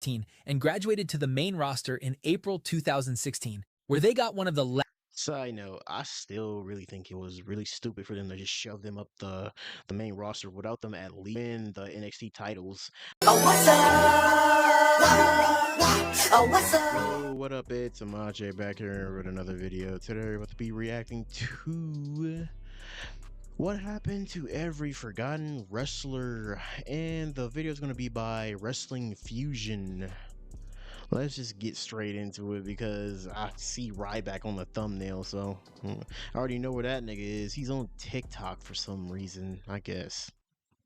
and graduated to the main roster in April 2016, where they got one of the Side note, I still really think it was really stupid for them to just shove them up the main roster without them at least win the NXT titles. Oh, what's up? Oh, what's up? Yo, what up? It's Amore back here with another video. Today we're about to be reacting to what happened to every forgotten wrestler, and the video is going to be by Wrestling Fusion. Let's just get straight into it because I see Ryback on the thumbnail, so I already know where that nigga is. He's on TikTok for some reason, I guess.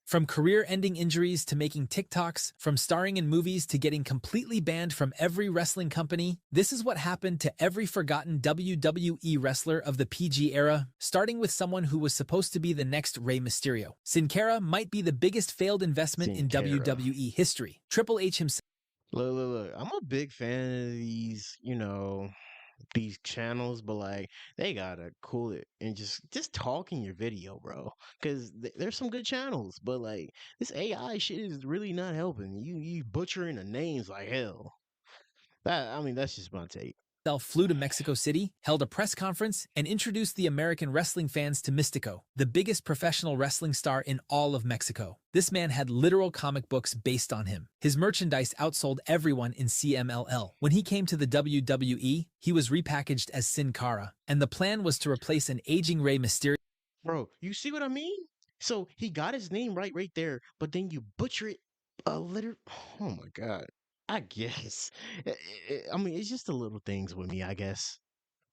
From career-ending injuries to making TikToks, from starring in movies to getting completely banned from every wrestling company, this is what happened to every forgotten WWE wrestler of the PG era, starting with someone who was supposed to be the next Rey Mysterio. Sin Cara might be the biggest failed investment in WWE history. Triple H himself. Look. I'm a big fan of these, these channels, but like they gotta cool it and just talk in your video, bro. Because there's some good channels, but like this AI shit is really not helping. You butchering the names like hell. That's just my take. Flew to Mexico City, held a press conference, and introduced the American wrestling fans to Mystico, the biggest professional wrestling star in all of Mexico. This man had literal comic books based on him. His merchandise outsold everyone in CMLL. When he came to the WWE, he was repackaged as Sin Cara, and the plan was to replace an aging Rey Mysterio. Bro, you see what I mean? So he got his name right there, but then you butcher it a little. Oh my god. I guess. It's just the little things with me, I guess.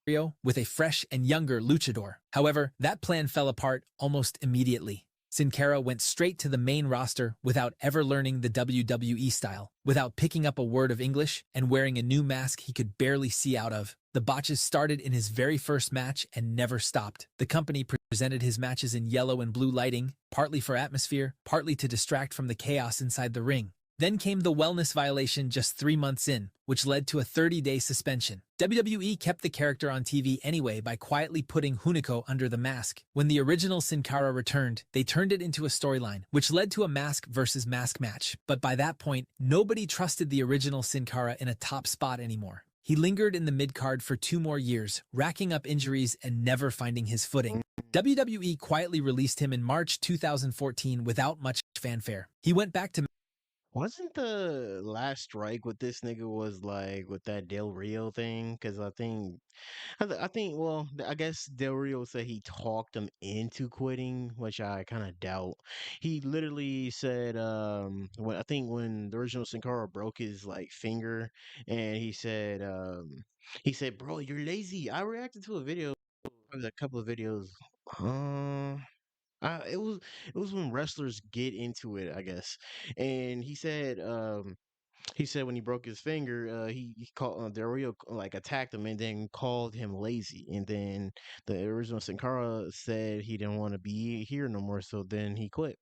With a fresh and younger luchador. However, that plan fell apart almost immediately. Sin Cara went straight to the main roster without ever learning the WWE style, without picking up a word of English, and wearing a new mask he could barely see out of. The botches started in his very first match and never stopped. The company presented his matches in yellow and blue lighting, partly for atmosphere, partly to distract from the chaos inside the ring. Then came the wellness violation just 3 months in, which led to a 30-day suspension. WWE kept the character on TV anyway by quietly putting Hunico under the mask. When the original Sin Cara returned, they turned it into a storyline, which led to a mask versus mask match. But by that point, nobody trusted the original Sin Cara in a top spot anymore. He lingered in the mid-card for 2 more years, racking up injuries and never finding his footing. WWE quietly released him in March 2014 without much fanfare. He went back to Wasn't the last strike with this nigga was like with that Del Rio thing? Because I guess Del Rio said he talked him into quitting, which I kind of doubt. He literally said, when the original Sin Cara broke his like finger, and he said, bro, you're lazy. I reacted to a video, a couple of videos. Uh, it was when wrestlers get into it, I guess. And he said when he broke his finger, he called Del Rio like attacked him and then called him lazy. And then the original Sin Cara said he didn't want to be here no more, so then he quit.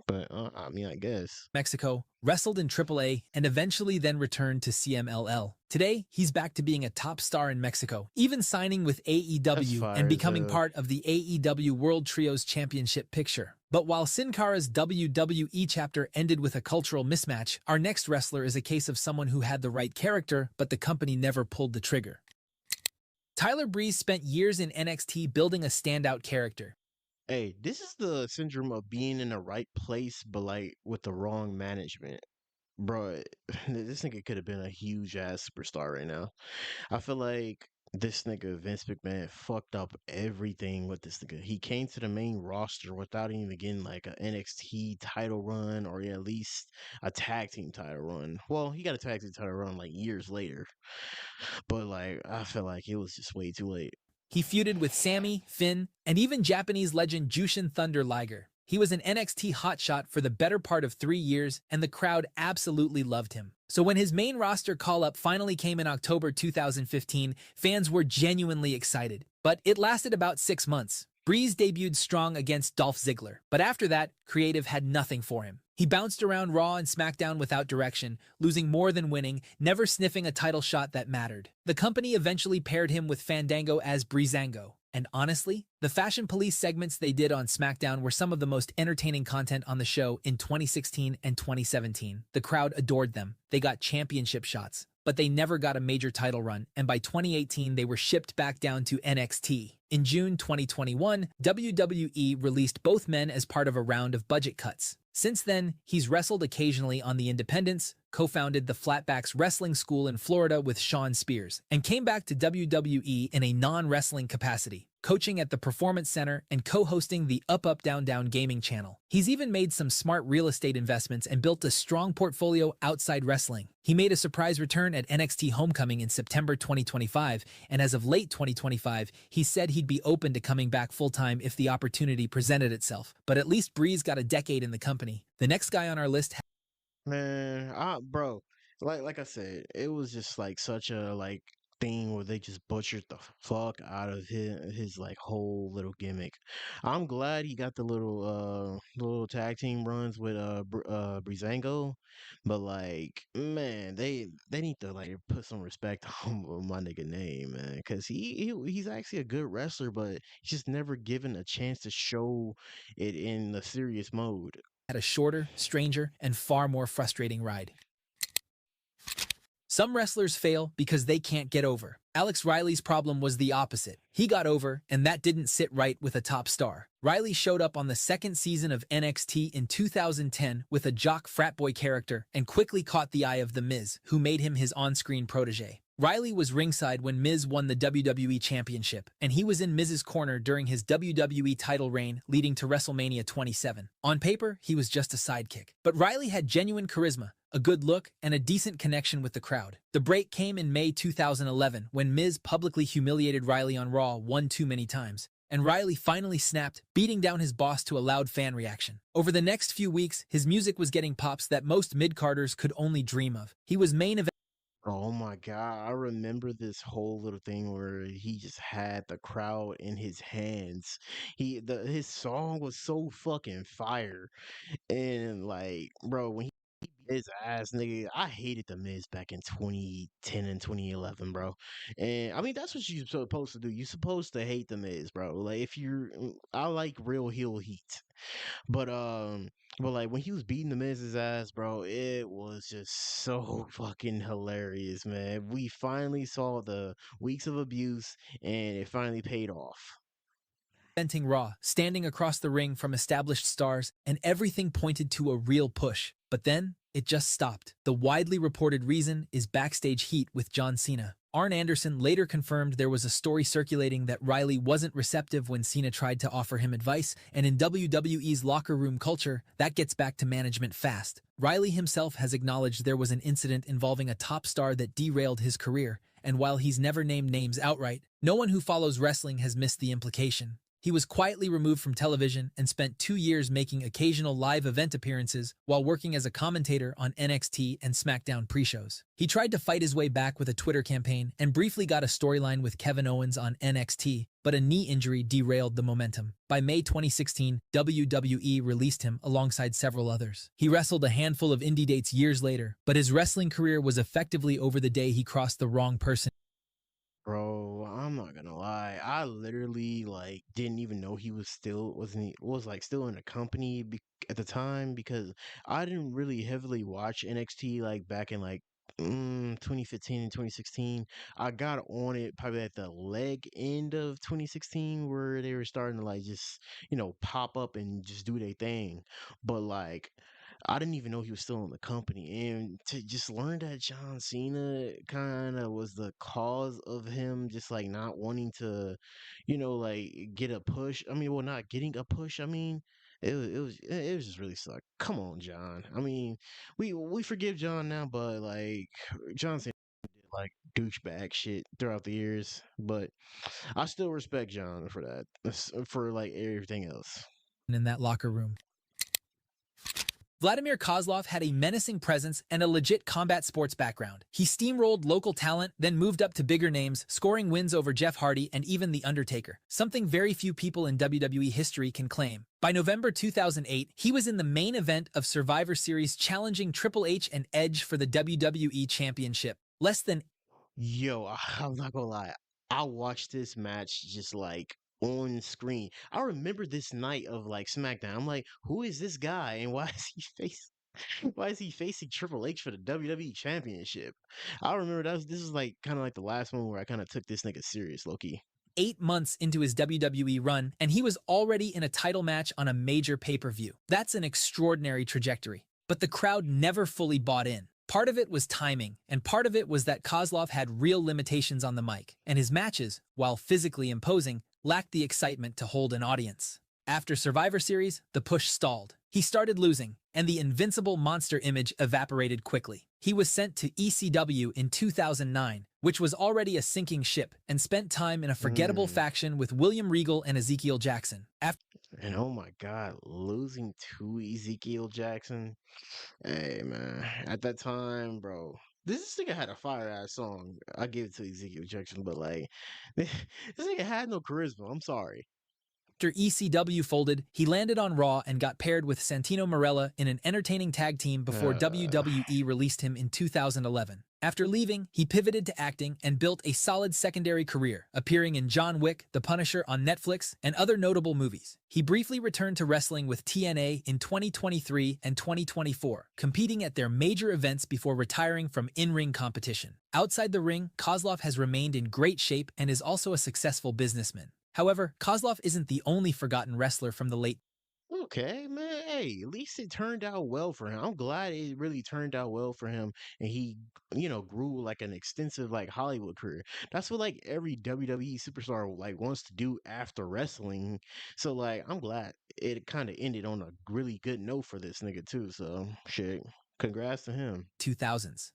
But I guess. Mexico, wrestled in AAA, and eventually then returned to CMLL. Today, he's back to being a top star in Mexico, even signing with AEW and becoming part of the AEW World Trios Championship picture. But while Sin Cara's WWE chapter ended with a cultural mismatch, our next wrestler is a case of someone who had the right character, but the company never pulled the trigger. Tyler Breeze spent years in NXT building a standout character. Hey, this is the syndrome of being in the right place, but like with the wrong management. Bro, this nigga could have been a huge ass superstar right now. I feel like this nigga Vince McMahon fucked up everything with this nigga. He came to the main roster without even getting like a NXT title run or at least a tag team title run. Well, he got a tag team title run like years later, but like I feel like it was just way too late. He feuded with Sammy, Finn, and even Japanese legend Jushin Thunder Liger. He was an NXT hotshot for the better part of 3 years, and the crowd absolutely loved him. So when his main roster call-up finally came in October 2015, fans were genuinely excited. But it lasted about 6 months. Breeze debuted strong against Dolph Ziggler, but after that, creative had nothing for him. He bounced around Raw and SmackDown without direction, losing more than winning, never sniffing a title shot that mattered. The company eventually paired him with Fandango as Breezango, And honestly, the Fashion Police segments they did on SmackDown were some of the most entertaining content on the show in 2016 and 2017. The crowd adored them. They got championship shots, but they never got a major title run, and by 2018 they were shipped back down to NXT. In June 2021, WWE released both men as part of a round of budget cuts. Since then, he's wrestled occasionally on the independents, co-founded the Flatbacks Wrestling School in Florida with Shawn Spears, and came back to WWE in a non-wrestling capacity, coaching at the Performance Center and co-hosting the Up Up Down Down gaming channel. He's even made some smart real estate investments and built a strong portfolio outside wrestling. He made a surprise return at NXT Homecoming in September 2025, and as of late 2025, he said he'd be open to coming back full-time if the opportunity presented itself. But at least Breeze got a decade in the company. The next guy on our list. Man, bro, like I said, it was just like such a like thing where they just butchered the fuck out of his like whole little gimmick. I'm glad he got the little tag team runs with Breezango, but like man, they need to like put some respect on my nigga name, man, because he's actually a good wrestler, but he's just never given a chance to show it in the serious mode. Had a shorter, stranger, and far more frustrating ride. Some wrestlers fail because they can't get over. Alex Riley's problem was the opposite. He got over, and that didn't sit right with a top star. Riley showed up on the second season of NXT in 2010 with a jock frat boy character and quickly caught the eye of The Miz, who made him his on-screen protege. Riley was ringside when Miz won the WWE Championship, and he was in Miz's corner during his WWE title reign leading to WrestleMania 27. On paper, he was just a sidekick. But Riley had genuine charisma, a good look, and a decent connection with the crowd. The break came in May 2011 when Miz publicly humiliated Riley on Raw one too many times, and Riley finally snapped, beating down his boss to a loud fan reaction. Over the next few weeks, his music was getting pops that most mid-carders could only dream of. He was main event. Oh my God, I remember this whole little thing where he just had the crowd in his hands. His song was so fucking fire. And like, bro, when he beat his ass, nigga, I hated the Miz back in 2010 and 2011, bro. And I mean, that's what you're supposed to do. You're supposed to hate the Miz, bro. Like, I like real heel heat. But like when he was beating the Miz's ass, bro, it was just so fucking hilarious, man. We finally saw the weeks of abuse, and it finally paid off. Presenting Raw, standing across the ring from established stars, and everything pointed to a real push. But then, it just stopped. The widely reported reason is backstage heat with John Cena. Arn Anderson later confirmed there was a story circulating that Riley wasn't receptive when Cena tried to offer him advice, and in WWE's locker room culture, that gets back to management fast. Riley himself has acknowledged there was an incident involving a top star that derailed his career, and while he's never named names outright, no one who follows wrestling has missed the implication. He was quietly removed from television and spent 2 years making occasional live event appearances while working as a commentator on NXT and SmackDown pre-shows. He tried to fight his way back with a Twitter campaign and briefly got a storyline with Kevin Owens on NXT, but a knee injury derailed the momentum. By May 2016, WWE released him alongside several others. He wrestled a handful of indie dates years later, but his wrestling career was effectively over the day he crossed the wrong person. Bro, I'm not gonna lie. I literally like didn't even know he was still wasn't he was like still in the company at the time because I didn't really heavily watch NXT like back in like 2015 and 2016. I got on it probably at the leg end of 2016 where they were starting to like just pop up and just do their thing. But like I didn't even know he was still in the company. And to just learn that John Cena kind of was the cause of him just like not wanting to, like get a push. I mean, well, not getting a push. I mean, it was just really suck. Come on, John. I mean, we forgive John now, but like John Cena did like douchebag shit throughout the years. But I still respect John for that, for like everything else. In that locker room. Vladimir Kozlov had a menacing presence and a legit combat sports background. He steamrolled local talent, then moved up to bigger names, scoring wins over Jeff Hardy and even The Undertaker, something very few people in WWE history can claim. By November 2008, he was in the main event of Survivor Series challenging Triple H and Edge for the WWE Championship. Less than Yo, I'm not gonna lie. I watched this match just like on screen. I remember this night of like SmackDown. I'm like, who is this guy and why is he why is he facing Triple H for the WWE Championship? I remember this is like kind of like the last one where I kind of took this nigga serious, Loki. 8 months into his WWE run, and he was already in a title match on a major pay-per-view. That's an extraordinary trajectory. But the crowd never fully bought in. Part of it was timing, and part of it was that Kozlov had real limitations on the mic, and his matches, while physically imposing, lacked the excitement to hold an audience. After Survivor Series, the push stalled. He started losing, and the invincible monster image evaporated quickly. He was sent to ECW in 2009, which was already a sinking ship, and spent time in a forgettable faction with William Regal and Ezekiel Jackson. And oh my God, losing to Ezekiel Jackson. Hey man, at that time, bro, this nigga had a fire ass song. I give it to Ezekiel Jackson, but like, this nigga had no charisma. I'm sorry. After ECW folded, he landed on Raw and got paired with Santino Marella in an entertaining tag team before WWE released him in 2011. After leaving, he pivoted to acting and built a solid secondary career, appearing in John Wick, The Punisher on Netflix, and other notable movies. He briefly returned to wrestling with TNA in 2023 and 2024, competing at their major events before retiring from in-ring competition. Outside the ring, Kozlov has remained in great shape and is also a successful businessman. However, Kozlov isn't the only forgotten wrestler from the late. Okay, man. Hey, at least it turned out well for him. I'm glad it really turned out well for him, and he, grew like an extensive like Hollywood career. That's what like every WWE superstar like wants to do after wrestling. So like, I'm glad it kind of ended on a really good note for this nigga too. So shit, congrats to him. 2000s.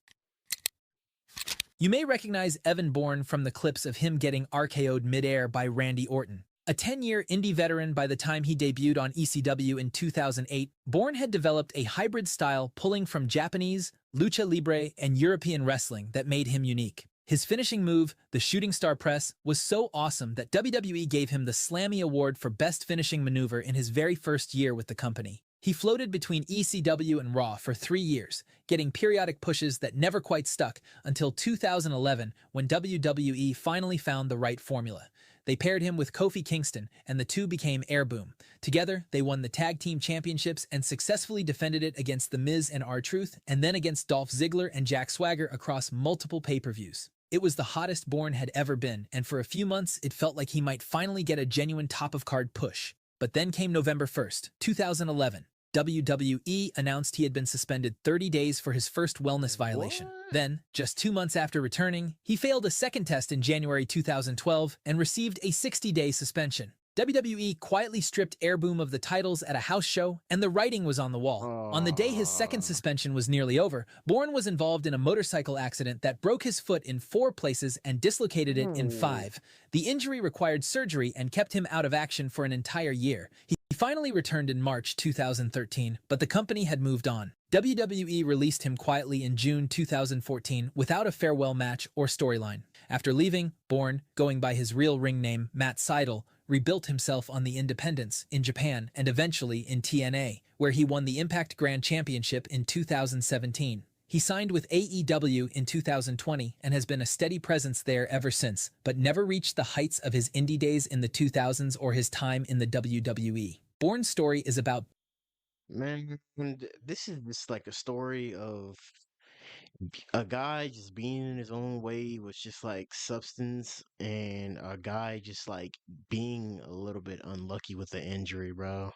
You may recognize Evan Bourne from the clips of him getting RKO'd midair by Randy Orton. A 10-year indie veteran by the time he debuted on ECW in 2008, Bourne had developed a hybrid style pulling from Japanese, lucha libre, and European wrestling that made him unique. His finishing move, the Shooting Star Press, was so awesome that WWE gave him the Slammy Award for Best Finishing Maneuver in his very first year with the company. He floated between ECW and Raw for 3 years, getting periodic pushes that never quite stuck until 2011 when WWE finally found the right formula. They paired him with Kofi Kingston, and the two became Air Boom. Together, they won the Tag Team Championships and successfully defended it against The Miz and R-Truth, and then against Dolph Ziggler and Jack Swagger across multiple pay-per-views. It was the hottest Bourne had ever been, and for a few months, it felt like he might finally get a genuine top-of-card push. But then came November 1st, 2011. WWE announced he had been suspended 30 days for his first wellness violation. Then, just 2 months after returning, he failed a second test in January 2012 and received a 60-day suspension. WWE quietly stripped Air Boom of the titles at a house show, and the writing was on the wall. On the day his second suspension was nearly over, Bourne was involved in a motorcycle accident that broke his foot in 4 places and dislocated it in 5. The injury required surgery and kept him out of action for an entire year. He finally returned in March 2013, but the company had moved on. WWE released him quietly in June 2014 without a farewell match or storyline. After leaving, Bourne, going by his real ring name Matt Seidel, rebuilt himself on the independents in Japan and eventually in TNA, where he won the Impact Grand Championship in 2017. He signed with AEW in 2020 and has been a steady presence there ever since, but never reached the heights of his indie days in the 2000s or his time in the WWE. Bourne's story is about... Man, this is just like a story of a guy just being in his own way with just like substance, and a guy just like being a little bit unlucky with the injury, bro.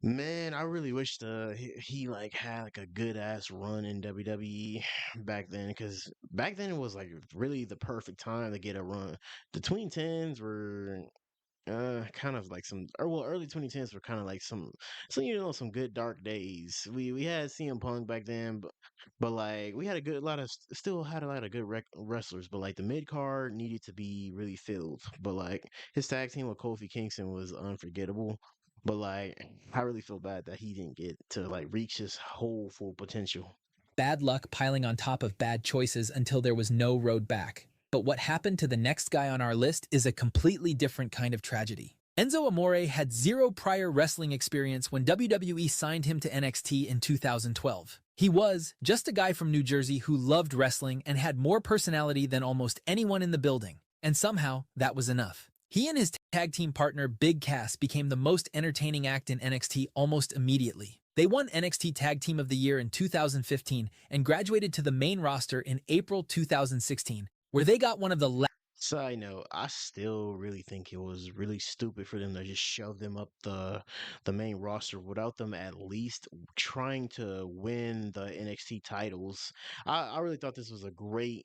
Man, I really wish he like had like a good ass run in WWE back then, because back then it was like really the perfect time to get a run. The 2010s were kind of like some, or well, early 2010s were kind of like some good dark days. We had CM Punk back then, but like we had a good lot of still had a lot of good wrestlers, but like the mid card needed to be really filled. But like his tag team with Kofi Kingston was unforgettable. But like I really feel bad that he didn't get to like reach his whole full potential. bad luck piling on top of bad choices until there was no road back. But what happened to the next guy on our list is a completely different kind of tragedy. Enzo Amore had zero prior wrestling experience when WWE signed him to NXT in 2012. He was just a guy from New Jersey who loved wrestling and had more personality than almost anyone in the building. And somehow, that was enough. He and his tag team partner Big Cass became the most entertaining act in NXT almost immediately. They won NXT Tag Team of the Year in 2015 and graduated to the main roster in April 2016, where they got one of the Side note, I still really think it was really stupid for them to just shove them up the main roster without them at least trying to win the NXT titles. I really thought this was a great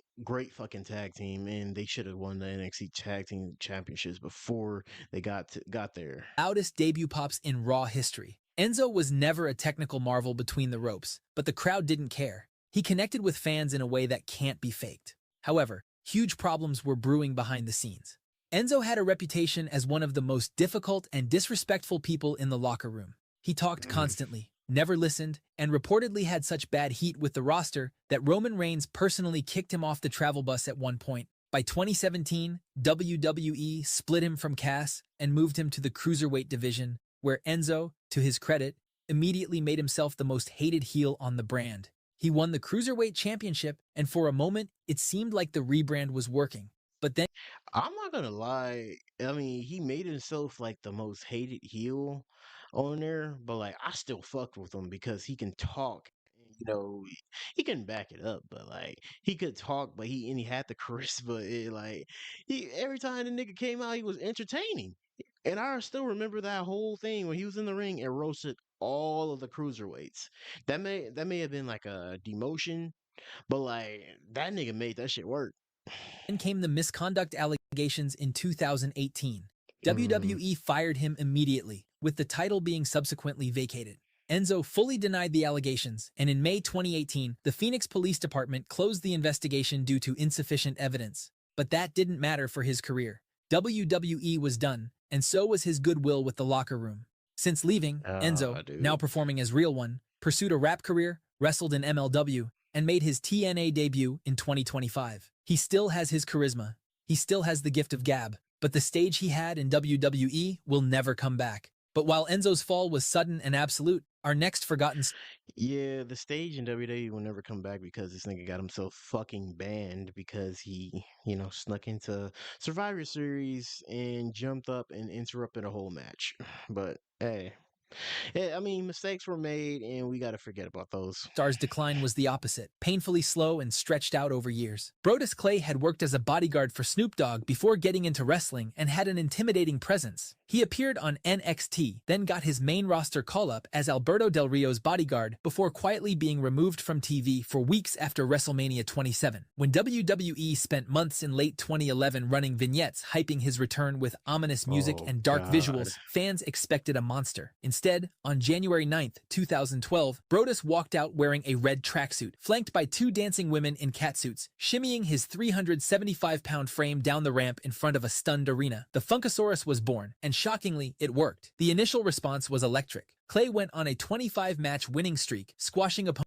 fucking tag team, and they should have won the NXT tag team championships before they got there. loudest debut pops in Raw history. Enzo was never a technical marvel between the ropes, but the crowd didn't care. He connected with fans in a way that can't be faked. However, huge problems were brewing behind the scenes. Enzo had a reputation as one of the most difficult and disrespectful people in the locker room. He talked constantly, never listened, and reportedly had such bad heat with the roster that Roman Reigns personally kicked him off the travel bus at one point. By 2017, WWE split him from Cass and moved him to the cruiserweight division, where Enzo, to his credit, immediately made himself the most hated heel on the brand. He won the Cruiserweight Championship, and for a moment, it seemed like the rebrand was working. But then I'm not gonna lie. I mean, he made himself like the most hated heel on there, but like I still fucked with him because he can talk. He can back it up, but like he could talk, but he had the charisma. Like he every time the nigga came out, he was entertaining. And I still remember that whole thing when he was in the ring and roasted all of the cruiserweights. That may have been like a demotion, but like that nigga made that shit work. came the misconduct allegations in 2018. Mm. WWE fired him immediately, with the title being subsequently vacated. Enzo fully denied the allegations, and in May 2018, the Phoenix Police Department closed the investigation due to insufficient evidence. But that didn't matter for his career. WWE was done, and so was his goodwill with the locker room. Since leaving, Enzo, now Dude. performing as Real One, pursued a rap career, wrestled in MLW, and made his TNA debut in 2025. He still has his charisma. He still has the gift of gab, but the stage he had in WWE will never come back. But while Enzo's fall was sudden and absolute, our next forgotten Yeah, the stage in WWE will never come back because this nigga got himself fucking banned because he snuck into Survivor Series and jumped up and interrupted a whole match. But hey, yeah, I mean, mistakes were made and we gotta forget about those. Star's decline was the opposite, painfully slow and stretched out over years. Brodus Clay had worked as a bodyguard for Snoop Dogg before getting into wrestling and had an intimidating presence. He appeared on NXT, then got his main roster call-up as Alberto Del Rio's bodyguard before quietly being removed from TV for weeks after WrestleMania 27. When WWE spent months in late 2011 running vignettes hyping his return with ominous music Oh and dark God. visuals, fans expected a monster. Instead, on January 9th, 2012, Brodus walked out wearing a red tracksuit, flanked by two dancing women in catsuits, shimmying his 375-pound frame down the ramp in front of a stunned arena. The Funkasaurus was born, and shockingly, it worked. The initial response was electric. Clay went on a 25-match winning streak, squashing opponents.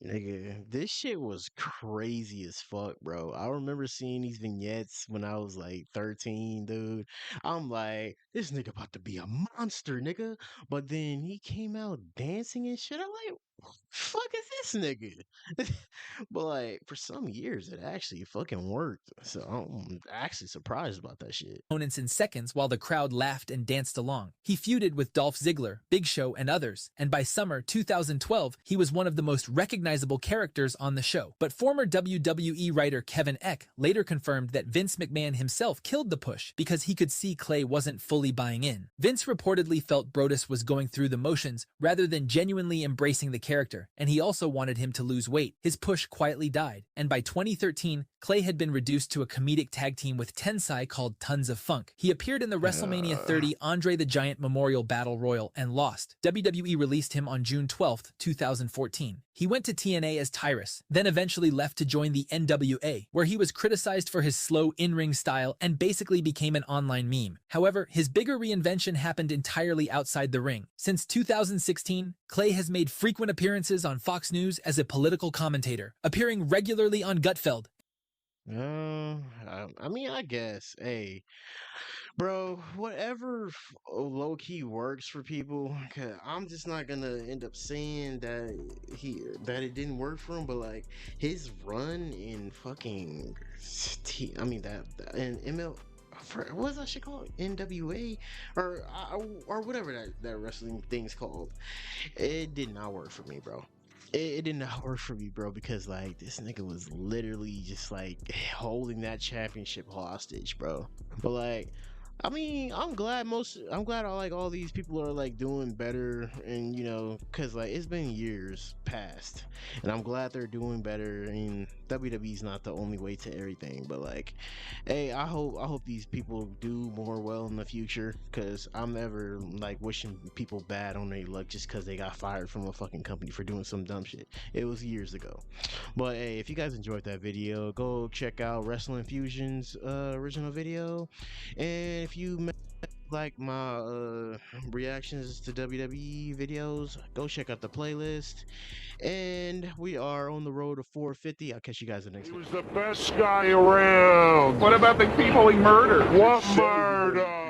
Nigga, this shit was crazy as fuck, bro. I remember seeing these vignettes when I was like 13, dude. I'm like, this nigga about to be a monster, nigga. But then he came out dancing and shit. I'm like, fuck is this nigga? But like, for some years, it actually fucking worked. So I'm actually surprised about that shit. In seconds while the crowd laughed and danced along. He feuded with Dolph Ziggler, Big Show, and others, and by summer 2012, he was one of the most recognizable characters on the show. But former WWE writer Kevin Eck later confirmed that Vince McMahon himself killed the push because he could see Clay wasn't fully buying in. Vince reportedly felt Brodus was going through the motions rather than genuinely embracing the character, and he also wanted him to lose weight. His push quietly died, and by 2013, Clay had been reduced to a comedic tag team with Tensai called Tons of Funk. He appeared in the WrestleMania 30 Andre the Giant Memorial Battle Royal and lost. WWE released him on June 12, 2014. He went to TNA as Tyrus, then eventually left to join the NWA, where he was criticized for his slow in-ring style and basically became an online meme. However, his bigger reinvention happened entirely outside the ring. Since 2016, Clay has made frequent appearances on Fox News as a political commentator, appearing regularly on Gutfeld. I mean, I guess, hey, bro, whatever low key works for people. 'Cause I'm just not gonna end up saying that it didn't work for him, but like his run in fucking, I mean that in ML, what's that shit called? NWA or whatever that wrestling thing's called. It did not work for me, bro. It did not work for me, bro, because like this nigga was literally just like holding that championship hostage, bro. But like, I mean, I'm glad all these people are like doing better, and cause like it's been years past, and I'm glad they're doing better. I mean, WWE's not the only way to everything, but like, hey, I hope these people do more well in the future, cause I'm never like wishing people bad on their luck just cause they got fired from a fucking company for doing some dumb shit. It was years ago. But hey, if you guys enjoyed that video, go check out Wrestling Fusion's original video. And if you like my reactions to WWE videos, go check out the playlist. And we are on the road to 450. I'll catch you guys in the next He video. was the best guy around. What about the people he murdered? What murder?